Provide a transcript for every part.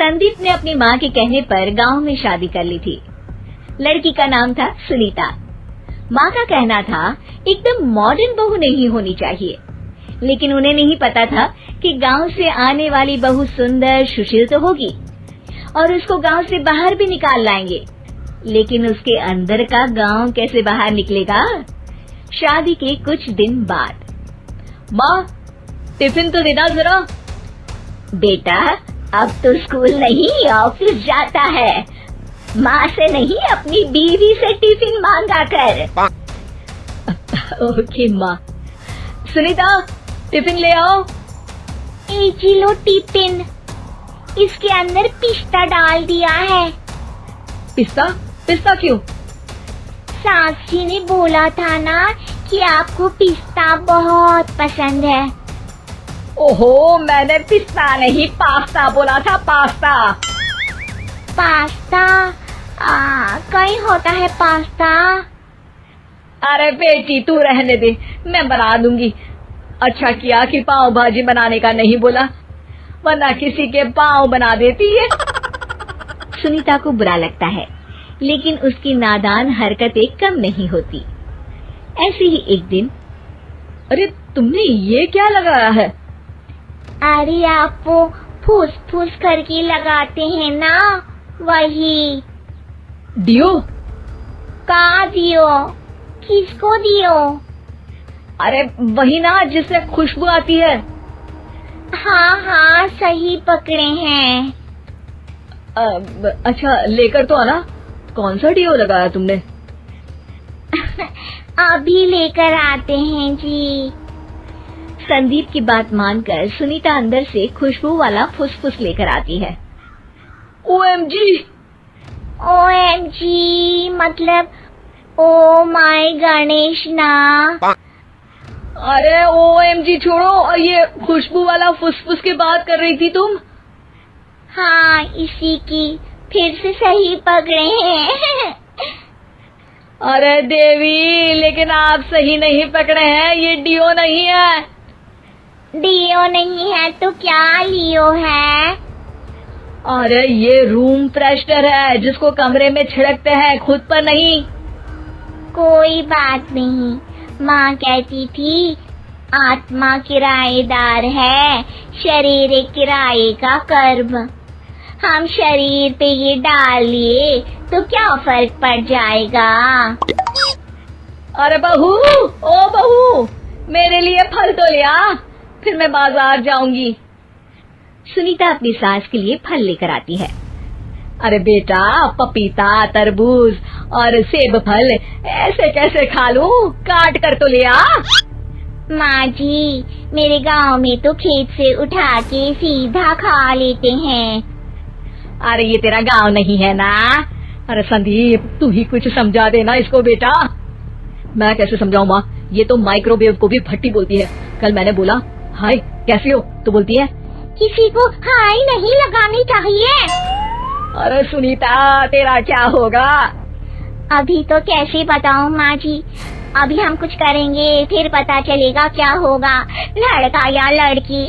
संदीप ने अपनी माँ के कहने पर गांव में शादी कर ली थी। लड़की का नाम था सुनीता। माँ का कहना था एकदम मॉडर्न बहू नहीं होनी चाहिए, लेकिन उन्हें नहीं पता था कि गांव से आने वाली बहू सुंदर सुशील तो होगी और उसको गांव से बाहर भी निकाल लाएंगे, लेकिन उसके अंदर का गांव कैसे बाहर निकलेगा। शादी के कुछ दिन बाद, माँ टिफिन तो देना जरा। बेटा अब तो स्कूल नहीं ऑफिस जाता है, माँ से नहीं अपनी बीवी से टिफिन मांगा कर। ओके माँ। सुनीता टिफिन ले आओ। एक लो टिफिन, इसके अंदर पिस्ता डाल दिया है। पिस्ता? पिस्ता क्यों? सास जी ने बोला था ना कि आपको पिस्ता बहुत पसंद है। ओहो, मैंने पिस्ता नहीं पास्ता बोला था, पास्ता। पास्ता? कहीं होता है पास्ता? अरे बेटी तू रहने दे, मैं बना दूंगी। अच्छा किया कि पाव भाजी बनाने का नहीं बोला, वरना किसी के पाव बना देती है। सुनीता को बुरा लगता है, लेकिन उसकी नादान हरकतें कम नहीं होती। ऐसे ही एक दिन, अरे तुमने ये क्या लगाया है? अरे आप वो फूस फूस करके लगाते हैं ना, वही। दियो? कहाँ दियो? किसको दियो? अरे वही ना जिससे खुशबू आती है। हाँ सही पकड़े हैं। अच्छा लेकर तो आना। कौन सा डियो लगाया तुमने? अभी लेकर आते हैं जी। संदीप की बात मानकर सुनीता अंदर से खुशबू वाला फुसफुस लेकर आती है। ओएमजी! ओएमजी मतलब ओ माय गणेश ना। अरे ओएमजी छोड़ो, ये खुशबू वाला फुसफुस की बात कर रही थी तुम? हाँ इसी की, फिर से सही पकड़े हैं। अरे देवी, लेकिन आप सही नहीं पकड़े हैं, ये डियो नहीं है। डियो नहीं है तो क्या लियो है? अरे ये रूम फ्रेशनर है, जिसको कमरे में छिड़कते हैं, खुद पर नहीं। कोई बात नहीं, माँ कहती थी आत्मा किराएदार है, शरीर एक किराए का कर्म। हम शरीर पे ये डाल लिए तो क्या फर्क पड़ जाएगा। अरे बहू, ओ बहू, मेरे लिए फल तो ले आ, फिर मैं बाजार जाऊंगी। सुनीता अपनी सास के लिए फल लेकर आती है। अरे बेटा, पपीता, तरबूज और सेब फल ऐसे कैसे खा लूं? काट कर तो ले आ। माँ जी, मेरे गांव में तो खेत से उठा के सीधा खा लेते हैं। अरे ये तेरा गांव नहीं है ना। अरे संदीप, तू ही कुछ समझा देना इसको बेटा। मैं कैसे समझाऊं माँ, ये तो माइक्रोवेव को भी भट्टी बोलती है। कल मैंने बोला हाय कैसी हो, तो बोलती है किसी को हाय नहीं लगानी चाहिए। अरे सुनीता, तेरा क्या होगा? अभी तो कैसे बताऊं माँ जी, अभी हम कुछ करेंगे फिर पता चलेगा क्या होगा, लड़का या लड़की।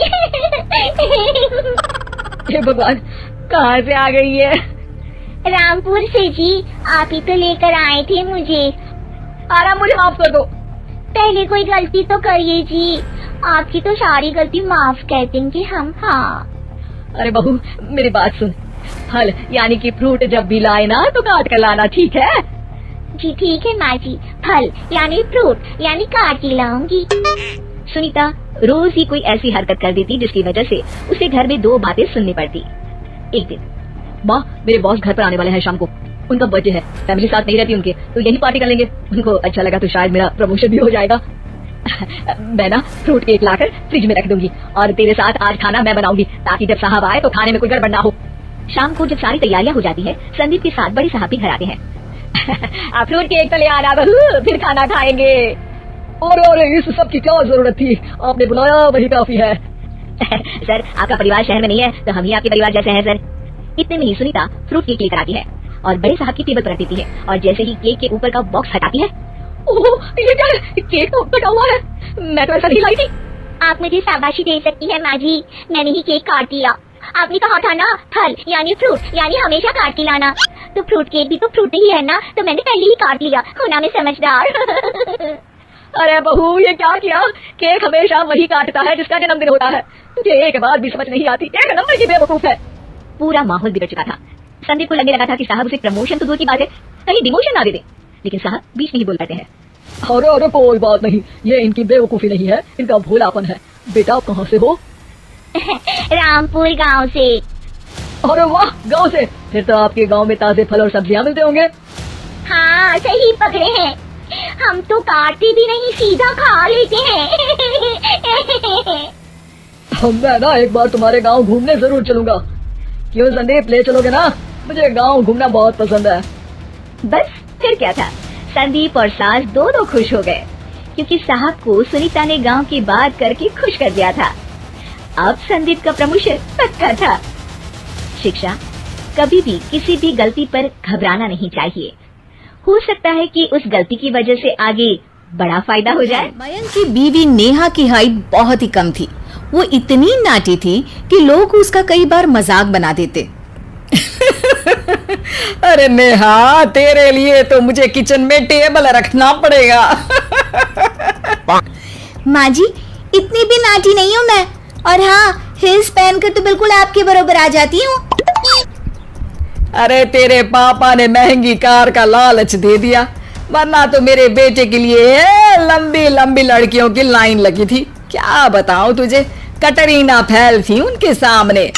हे भगवान, कहाँ से आ गई है? रामपुर से जी, आप ही तो लेकर आए थे मुझे। अरे मुझे माफ कर दो। पहले कोई गलती तो करिए जी, आपकी तो सारी गलती माफ कर देंगे हम। हाँ अरे बहू मेरी बात सुन, फल यानी कि फ्रूट जब भी लाए ना तो काट कर लाना, ठीक है? जी ठीक है माँ जी, फल यानी फ्रूट यानी काट ही लाऊंगी। सुनीता रोज ही कोई ऐसी हरकत कर देती जिसकी वजह से उसे घर में दो बातें सुननी पड़ती। एक दिन, माँ मेरे बॉस घर पर आने वाले हैं शाम को, उनका बर्थडे है, फैमिली साथ नहीं रहती उनके, तो यही पार्टी कर लेंगे। उनको अच्छा लगा तो शायद मेरा प्रमोशन भी हो जाएगा। मैं ना फ्रूट केक लाकर फ्रिज में रख दूंगी और तेरे साथ आज खाना मैं बनाऊंगी, ताकि जब साहब आए तो खाने में कोई गड़बड़ ना हो। शाम को जब सारी तैयारियां हो जाती है, संदीप के साथ बड़ी साहब भी घर आते हैं। आप फ्रूट केक तो ले आना बहू, फिर खाना खाएंगे। और इस सब की क्या जरूरत थी, आपने बुलाया वही काफी है। सर आपका परिवार शहर में नहीं है तो हम ही आपके परिवार जैसे हैं सर। इतने में ही सुनीता फ्रूट केक लेकर आती है और बड़े साहब की टेबल पर रख देती है, और जैसे ही केक के ऊपर का बॉक्स हटाती है, ओह ये क्या है? केक तो कटा हुआ है, मैं तो ऐसा नहीं लाई थी। आप मुझे शाबाशी दे सकती है माँ जी, मैंने ही केक काट दिया। आपने कहा था ना फल यानी फ्रूट यानी हमेशा काट के लाना, तो फ्रूट केक भी तो फ्रूट ही है ना, तो मैंने पहले ही काट लिया। होना में समझदार। अरे बहू, ये क्या किया? केक हमेशा वही काटता है जिसका जन्मदिन होता है। तुझे एक बात भी समझ नहीं आती, एक नंबर की बेवकूफ है। पूरा माहौल बिगड़ चुका था। संदीप को लगने लगा था कि साहब उसे प्रमोशन तो दूर की बात है, कहीं डिमोशन ना दे दे, लेकिन साहब बीच में ही बोल पाते हैं। अरे अरे कोई बात नहीं, ये इनकी बेवकूफी नहीं है, इनका भोलापन है। बेटा आप कहाँ से हो? रामपुर गांव से। अरे वाह, गांव से? फिर तो आपके गांव में ताजे फल और सब्जियां मिलते होंगे। हाँ सही पकड़े हैं, हम तो काटते भी नहीं, सीधा खा लेते हैं। मैं ना एक बार तुम्हारे गांव घूमने जरूर चलूंगा। क्यों संदीप, ले चलोगे ना? मुझे गांव घूमना बहुत पसंद है। बस फिर क्या था, संदीप और सास दोनों खुश हो गए, क्योंकि साहब को सुनीता ने गांव की बात करके खुश कर दिया था। अब संदीप का प्रमोशन पक्का था। शिक्षा, कभी भी किसी भी गलती पर घबराना नहीं चाहिए। हो सकता है कि उस गलती की वजह से आगे बड़ा फायदा हो जाए। मयंक की बीवी नेहा की हाइट बहुत ही कम थी। वो इतनी नाटी थी कि लोग उसका कई बार मजाक बना देते। अरे नेहा, तेरे लिए तो मुझे किचन में टेबल रखना पड़ेगा। माँ जी, इतनी भी नाटी नहीं हूँ मैं, और हाँ, हिल्स पहनकर तो बिल्कुल आपके बराबर आ जाती हूँ। अरे तेरे पापा ने महंगी कार का लालच दे दिया, वरना तो मेरे बेटे के लिए लंबी लंबी लड़कियों की लाइन लगी थी। क्या बताऊं तुझे, कटरीना फैल थी उनके सामने।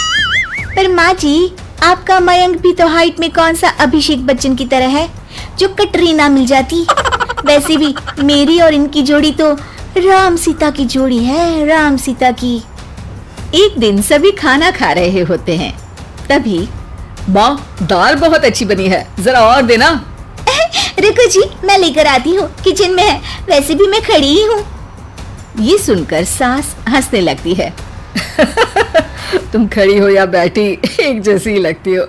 पर माँ जी, आपका मयंक भी तो हाइट में कौन सा अभिषेक बच्चन की तरह है जो कटरीना मिल जाती। वैसे भी मेरी और इनकी जोड़ी तो राम सीता की जोड़ी है, राम सीता की। एक दिन सभी खाना खा रहे होते हैं, तभी माँ, दाल बहुत अच्छी बनी है, जरा और देना। रुको जी, मैं लेकर आती हूँ, किचन में है, वैसे भी मैं खड़ी ही हूँ। ये सुनकर सास हंसने लगती है। तुम खड़ी हो या बैठी, एक जैसी लगती हो।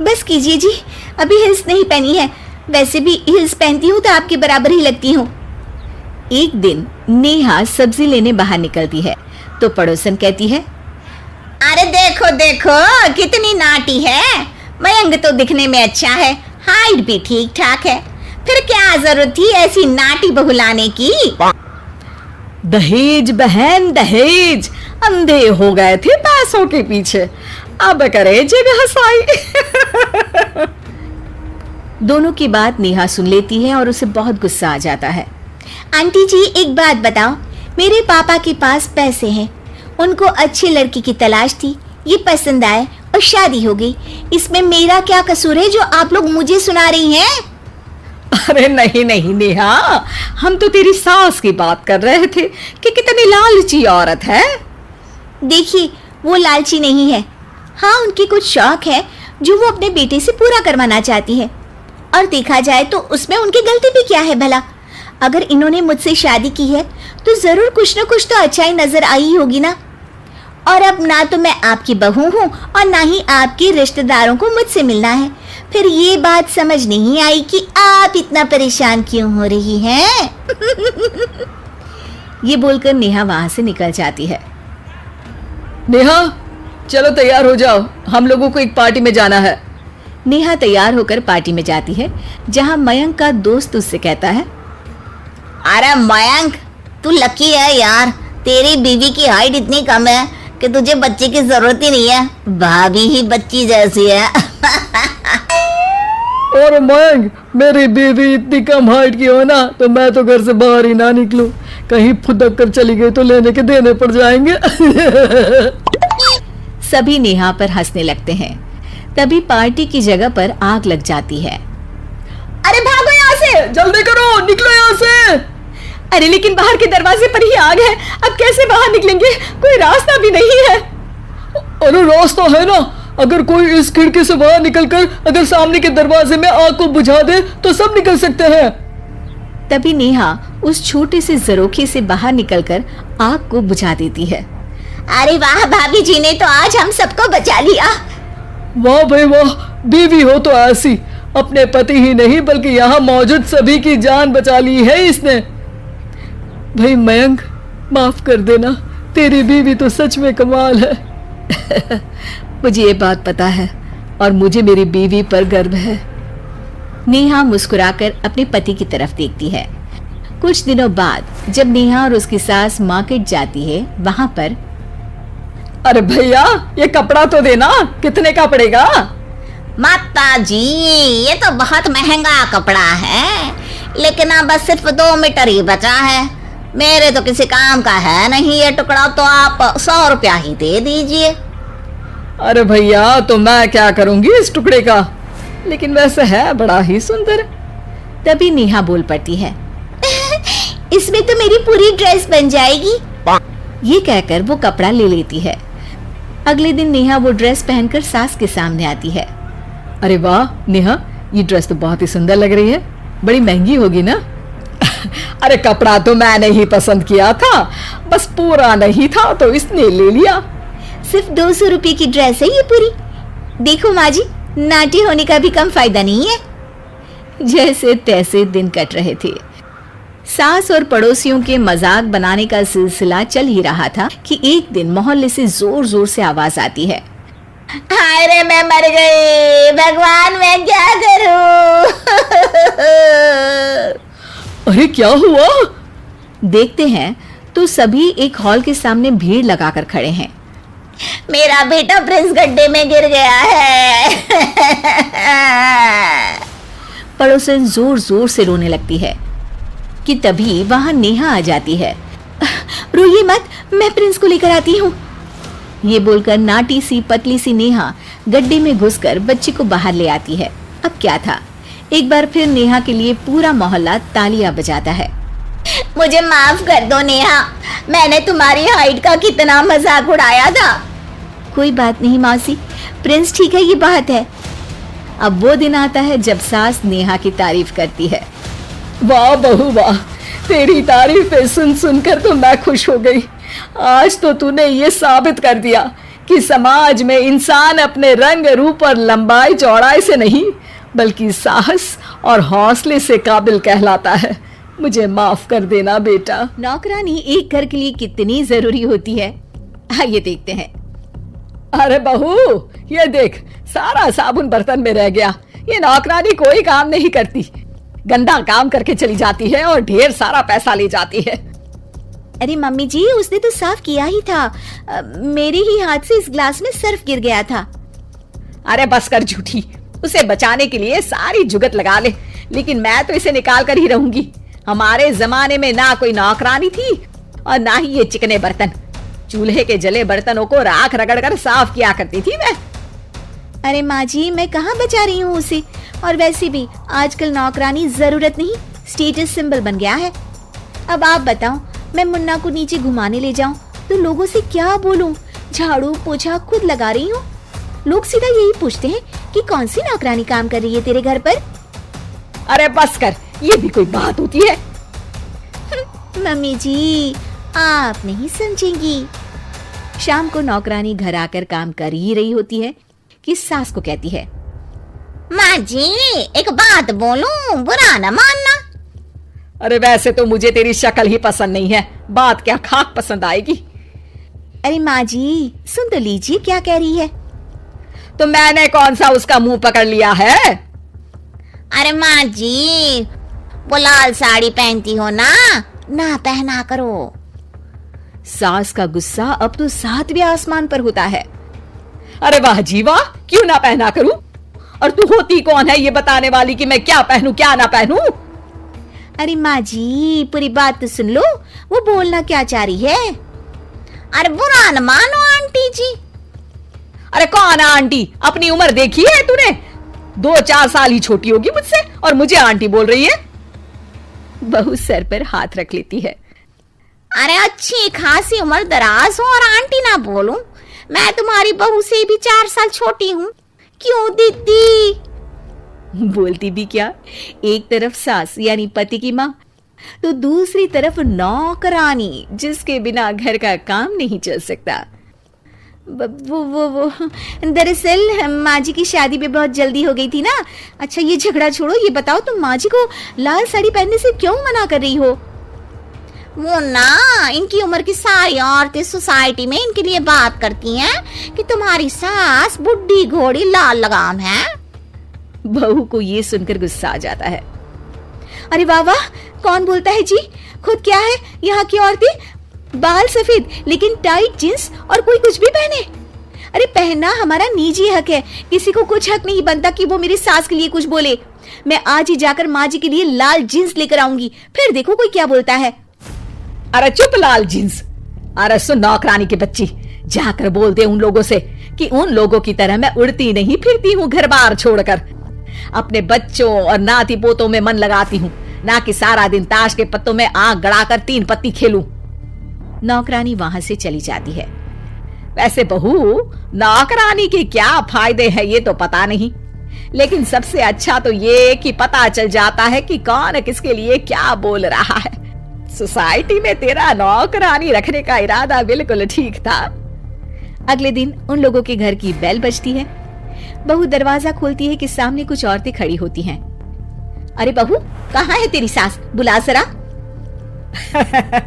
बस कीजिए जी, अभी हिल्स नहीं पहनी है, वैसे भी हिल्स पहनती हूँ तो आपके बराबर ही लगती हूँ। एक दिन नेहा सब्जी लेने बाहर निकलती है तो पड़ोसन कहती है, अरे देखो देखो कितनी नाटी है, मयंक तो दिखने में अच्छा है, हाइट भी ठीक ठाक है, फिर क्या जरूरत थी ऐसी नाटी बहू लाने की। दहेज बहन दहेज, अंधे हो गए थे पैसों के पीछे, अब करे जगह हसाई। दोनों की बात नेहा सुन लेती है और उसे बहुत गुस्सा आ जाता है। आंटी जी, एक बात बताओ, मेरे पापा के पास पैसे हैं, उनको अच्छी लड़की की तलाश थी, ये पसंद आए और शादी हो गई, इसमें मेरा क्या कसूर है जो आप लोग मुझे सुना रही हैं? अरे नहीं नहीं नेहा, हम तो तेरी सास की बात कर रहे थे कि कितनी लालची औरत है। देखिए, वो लालची नहीं है, हाँ उनकी कुछ शौक है जो वो अपने बेटे से पूरा करवाना चाहती है, और देखा जाए तो उसमें उनकी गलती भी क्या है भला। अगर इन्होंने मुझसे शादी की है तो जरूर कुछ न कुछ तो अच्छाई नजर आई होगी ना। और अब ना तो मैं आपकी बहू हूँ और ना ही आपके रिश्तेदारों को मुझसे मिलना है, फिर ये बात समझ नहीं आई कि आप इतना परेशान क्यों हो रही हैं। ये बोलकर नेहा वहां से निकल जाती है। नेहा, चलो तैयार हो जाओ, हम लोगों को एक पार्टी में जाना है। नेहा तैयार होकर पार्टी में जाती है, जहां मयंक का दोस्त उससे कहता है, अरे मयंक, तू लकी है यार, तेरी बीवी की हाइट इतनी कम है कि तुझे बच्चे की जरूरत ही नहीं है, भाभी ही बच्ची जैसी है। और मयंक, मेरी बीवी इतनी कम हाइट की हो ना तो मैं तो घर से बाहर ही ना निकलूं, कहीं फुदक कर चली गई तो लेने के देने पड़ जाएंगे। सभी नेहा पर हंसने लगते हैं। तभी पार्टी की जगह पर आग लग जाती है। अरे भागो यहाँ से, जल्दी करो, निकलो यहाँ से। अरे लेकिन बाहर के दरवाजे पर ही आग है, अब कैसे बाहर निकलेंगे, कोई रास्ता भी नहीं है। अरे रास्ता है ना, अगर कोई इस खिड़की से बाहर निकलकर अगर सामने के दरवाजे में आग को बुझा दे तो सब निकल सकते हैं। तभी नेहा उस छोटे से जरोखे से बाहर निकलकर आग को बुझा देती है। अरे वाह, भाभी जी ने तो आज हम सबको बचा लिया। वाह भाई वाह, बीवी हो तो ऐसी, अपने पति ही नहीं बल्कि यहाँ मौजूद सभी की जान बचा ली है इसने। भाई मयंक, माफ कर देना, तेरी बीवी तो सच में कमाल है। मुझे ये बात पता है और मुझे मेरी बीवी पर गर्व है। नेहा मुस्कुराकर अपने पति की तरफ देखती है। कुछ दिनों बाद जब नेहा और उसकी सास मार्केट जाती है, वहां पर अरे भैया, ये कपड़ा तो देना, कितने का पड़ेगा? माता जी, ये तो बहुत महंगा कपड़ा है, लेकिन अब बस सिर्फ 2 मीटर ही बचा है। मेरे तो किसी काम का है नहीं ये टुकड़ा, तो आप 100 रुपया ही दे दीजिए। अरे भैया, तो मैं क्या करूंगी इस टुकड़े का, लेकिन वैसे है बड़ा ही सुंदर। तभी नेहा बोल पड़ती है, इसमें तो मेरी पूरी ड्रेस बन जाएगी। ये कहकर वो कपड़ा ले लेती है। अगले दिन नेहा वो ड्रेस पहनकर सास के सामने आती है। अरे वाह नेहा, ये ड्रेस तो बहुत ही सुंदर लग रही है, बड़ी महंगी होगी ना? अरे कपड़ा तो मैंने ही पसंद किया था, बस पूरा नहीं था तो इसने ले लिया। सिर्फ 200 रुपए की ड्रेस है ये पूरी। देखो माँ जी, नाटी होने का भी कम फायदा नहीं है। जैसे तैसे दिन कट रहे थे। सास और पड़ोसियों के मजाक बनाने का सिलसिला चल ही रहा था कि एक दिन मोहल्ले से जोर जोर से आवाज आती है, हाय रे, मैं मर गई, भगवान मैं क्या करूं? अरे क्या हुआ? देखते हैं तो सभी एक हॉल के सामने भीड़ लगाकर खड़े हैं। मेरा बेटा प्रिंस गड्ढे में गिर गया है। पड़ोसन जोर जोर से रोने लगती है कि तभी वहां नेहा आ जाती है। रोइए मत, मैं प्रिंस को लेकर आती हूँ। ये बोलकर नाटी सी पतली सी नेहा गड्ढे में घुसकर बच्चे को बाहर ले आती है। अब क्या था, एक बार फिर नेहा के लिए पूरा मोहल्ला तालियां बजाता है। मुझे माफ कर दो नेहा, मैंने तुम्हारी हाइट का कितना मजाक उड़ाया था। कोई बात नहीं मौसी, प्रिंस ठीक है, ये बात है। अब वो दिन आता है जब सास नेहा की तारीफ करती है। वाह बहू वाह, तेरी तारीफें सुन सुनकर तो मैं खुश हो गई। आज तो तूने ये साबित कर दिया कि समाज में इंसान अपने रंग रूप और लंबाई चौड़ाई से नहीं बल्कि साहस और हौसले से काबिल कहलाता है। मुझे माफ कर देना बेटा। नौकरानी एक घर के लिए कितनी जरूरी होती है, आइए देखते हैं। अरे बहू, ये देख, सारा साबुन बर्तन में रह गया। ये नौकरानी कोई काम नहीं करती, गंदा काम करके चली जाती है और ढेर सारा पैसा ले जाती है। अरे मम्मी जी, उसने तो साफ किया ही था। मेरे ही हाथ से इस ग्लास में सर्फ गिर गया था। अरे बस कर झूठी, उसे बचाने के लिए सारी जुगत लगा ले, लेकिन मैं तो इसे निकाल कर ही रहूंगी। हमारे जमाने में ना कोई नौकरानी थी और ना ही ये चिकने बर्तन। चूल्हे के जले बर्तनों को राख रगड़कर साफ किया करती थी मैं। अरे माँ जी, मैं कहाँ बचा रही हूँ उसे, और वैसे भी आजकल नौकरानी जरूरत नहीं, स्टेटस सिंबल बन गया है। अब आप बताओ, मैं मुन्ना को नीचे घुमाने ले जाऊं तो लोगों से क्या बोलूं? झाड़ू पोछा खुद लगा रही हूँ। लोग सीधा यही पूछते हैं कि कौन सी नौकरानी काम कर रही है तेरे घर पर। अरे बस कर, ये भी कोई बात होती है? मम्मी जी, आप नहीं समझेंगी। शाम को नौकरानी घर आकर काम कर ही रही होती है कि सास को कहती है, माँ जी एक बात बोलूं, बुरा न मानना। अरे वैसे तो मुझे तेरी शक्ल ही पसंद नहीं है, बात क्या खाक पसंद आएगी। अरे माँ जी, सुन तो लीजिए क्या कह रही है। तो मैंने कौन सा उसका मुंह पकड़ लिया है? अरे माँ जी, वो लाल साड़ी पहनती हो ना, ना पहना करो। सास का गुस्सा अब तो 7वें आसमान पर होता है। अरे वाह जी वाह, क्यों ना पहना करूं? और तू होती कौन है ये बताने वाली कि मैं क्या पहनूं क्या ना पहनूं? अरे माँ जी, पूरी बात तो सुन लो, वो बोलना क्या चाह रही है। अरे बुरा न मानो आंटी जी। अरे कौन आंटी? अपनी उम्र देखी है तूने? 2-4 साल ही छोटी होगी मुझसे और मुझे आंटी बोल रही है। बहू सर पर हाथ रख लेती है। अरे अच्छी खासी उम्र दराज हो और आंटी ना बोलूं? मैं तुम्हारी बहू से भी 4 साल छोटी हूँ। क्यों दीदी? बोलती भी क्या, एक तरफ सास यानी पति की माँ, तो दूसरी तरफ नौकरानी जिसके बिना घर का काम नहीं चल सकता। वो दरअसल माँ जी की शादी में बहुत जल्दी हो गई थी ना। अच्छा ये झगड़ा छोड़ो, ये बताओ तुम माँ जी को लाल साड़ी पहनने से क्यों मना कर रही हो? वो ना इनकी उम्र की सारी औरतें सोसाइटी में इनके लिए बात करती हैं कि तुम्हारी सास बुढ़ी घोड़ी लाल लगाम है। बहू को ये सुनकर गुस्सा आ जाता है। अरे वाह वाह, कौन बोलता है जी? खुद क्या है यहाँ की औरतें बाल सफेद लेकिन टाइट जींस और कोई कुछ भी पहने। अरे पहनना हमारा निजी हक है, किसी को कुछ हक नहीं बनता कि वो मेरी सास के लिए कुछ बोले। मैं आज ही जाकर माँ जी के लिए लाल जींस लेकर आऊंगी, फिर देखो कोई क्या बोलता है। अरे चुप लाल जींस। अरे सुन नौकरानी के बच्ची, जाकर बोल दे उन लोगों से कि उन लोगों की तरह मैं उड़ती नहीं फिरती हूँ घर बार छोड़कर। अपने बच्चों और नाती पोतों में मन लगाती हूँ, ना कि सारा दिन ताश के पत्तों में आंख गड़ाकर 3 पत्ती खेलूं। नौकरानी वहां से चली जाती है। वैसे बहू, नौकरानी के क्या फायदे हैं ये तो पता नहीं, लेकिन सबसे अच्छा तो ये कि पता चल जाता है कि कौन किसके लिए क्या बोल रहा है। सोसाइटी में तेरा नौकरानी रखने का इरादा बिल्कुल ठीक था। अगले दिन उन लोगों के घर की बेल बजती है। बहू दरवाजा खोलती है कि सामने कुछ औरतें खड़ी होती हैं। अरे बहू, कहाँ है तेरी सास? बुला जरा।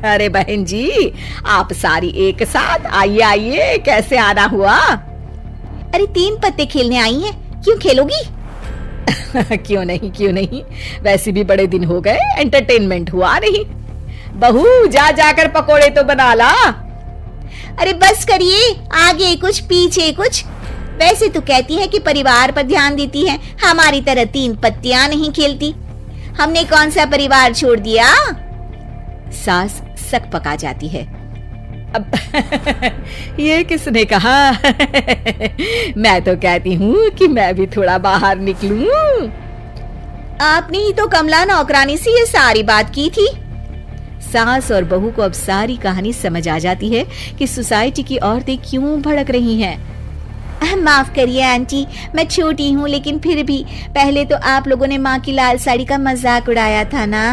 अरे बहन जी, आप सारी एक साथ आइए आइए, कैसे आना हुआ? अरे 3 पत्ते खेलने आई हैं, क्यों खेलोगी? क्यों नहीं, वैसे भी बड़े दिन हो गए, एंटरटेनमेंट हुआ नहीं। बहू जा जाकर पकोड़े तो बना ला। अरे बस करिए, आगे कुछ पीछे कुछ। वैसे तो कहती है कि परिवार पर ध्यान देती है, हमारी तरह 3 पत्तियां नहीं खेलती। हमने कौन सा परिवार छोड़ दिया? सास सक पका जाती है। अब ये किसने कहा? मैं तो कहती हूँ कि मैं भी थोड़ा बाहर निकलूं। आपने ही तो कमला नौकरानी से ये सारी बात की थी। सास और बहू को अब सारी कहानी समझ आ जाती है कि सोसाइटी की औरतें क्यों भड़क रही हैं। माफ करिए आंटी, मैं छोटी हूँ, लेकिन फिर भी पहले तो आप लोगों ने माँ की लाल साड़ी का मजाक उड़ाया था ना।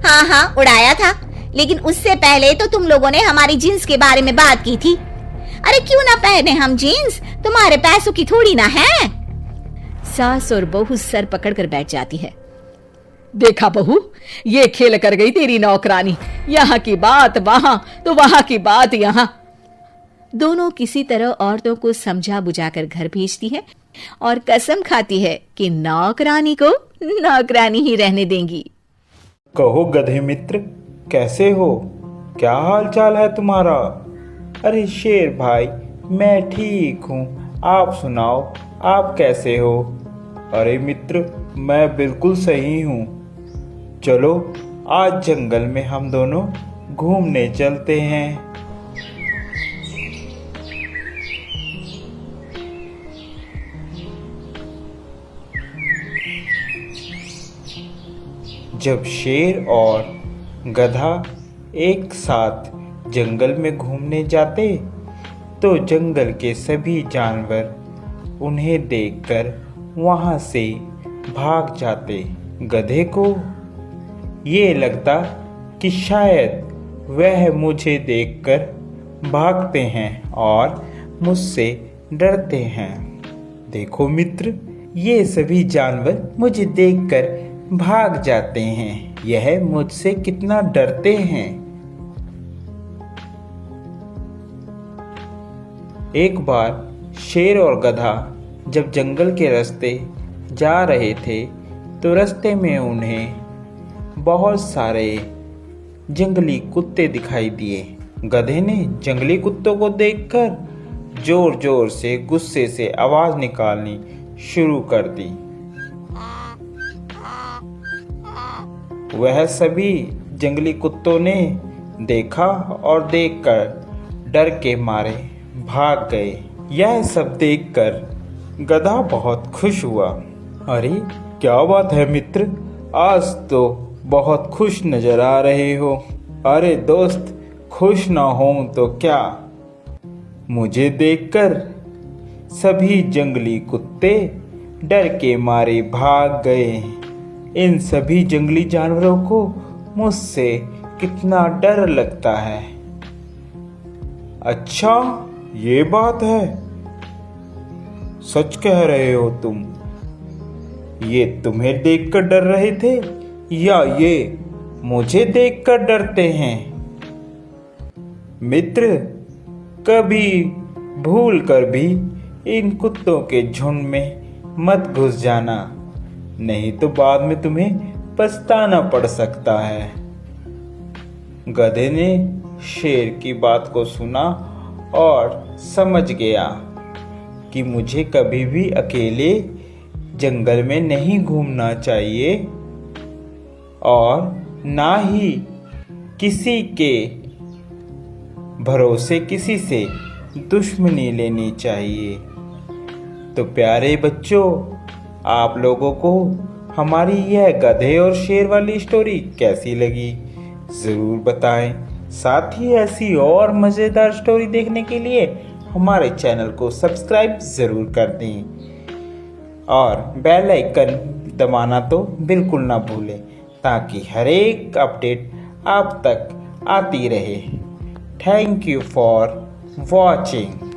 हाँ हाँ उड़ाया था, लेकिन उससे पहले तो तुम लोगों ने हमारी जीन्स के बारे में बात की थी। अरे क्यों ना पहने हम जीन्स, तुम्हारे पैसों की थोड़ी ना है। सास और बहू सर पकड़कर बैठ जाती है। देखा बहू, ये खेल कर गई तेरी नौकरानी, यहाँ की बात वहां तो वहां की बात यहाँ। दोनों किसी तरह औरतों को समझा बुझाकर घर भेजती है और कसम खाती है कि नौकरानी को नौकरानी ही रहने देंगी। कहो गधे मित्र, कैसे हो? क्या हाल चाल है तुम्हारा? अरे शेर भाई, मैं ठीक हूँ, आप सुनाओ, आप कैसे हो? अरे मित्र, मैं बिल्कुल सही हूँ। चलो आज जंगल में हम दोनों घूमने चलते हैं। जब शेर और गधा एक साथ जंगल में घूमने जाते तो जंगल के सभी जानवर उन्हें देखकर वहां से भाग जाते। गधे को ये लगता कि शायद वह मुझे देखकर भागते हैं और मुझसे डरते हैं। देखो मित्र, ये सभी जानवर मुझे देखकर भाग जाते हैं, यह मुझसे कितना डरते हैं। एक बार शेर और गधा जब जंगल के रास्ते जा रहे थे तो रास्ते में उन्हें बहुत सारे जंगली कुत्ते दिखाई दिए। गधे ने जंगली कुत्तों को देखकर जोर जोर से गुस्से से आवाज निकालनी शुरू कर दी। वह सभी जंगली कुत्तों ने देखा और देखकर डर के मारे भाग गए। यह सब देखकर गधा बहुत खुश हुआ। अरे क्या बात है मित्र, आज तो बहुत खुश नजर आ रहे हो। अरे दोस्त, खुश ना हो तो क्या, मुझे देखकर सभी जंगली कुत्ते डर के मारे भाग गए। इन सभी जंगली जानवरों को मुझसे कितना डर लगता है। अच्छा, ये बात है, सच कह रहे हो तुम? ये तुम्हें देखकर डर रहे थे या ये मुझे देखकर डरते हैं। मित्र, कभी भूल कर भी इन कुत्तों के झुंड में मत घुस जाना, नहीं तो बाद में तुम्हें पछताना पड़ सकता है। गधे ने शेर की बात को सुना और समझ गया कि मुझे कभी भी अकेले जंगल में नहीं घूमना चाहिए और ना ही किसी के भरोसे किसी से दुश्मनी लेनी चाहिए। तो प्यारे बच्चों, आप लोगों को हमारी यह गधे और शेर वाली स्टोरी कैसी लगी ज़रूर बताएं। साथ ही ऐसी और मज़ेदार स्टोरी देखने के लिए हमारे चैनल को सब्सक्राइब ज़रूर कर दें और बेल आइकन दबाना तो बिल्कुल ना भूलें, ताकि हर एक अपडेट आप तक आती रहे। Thank you for watching.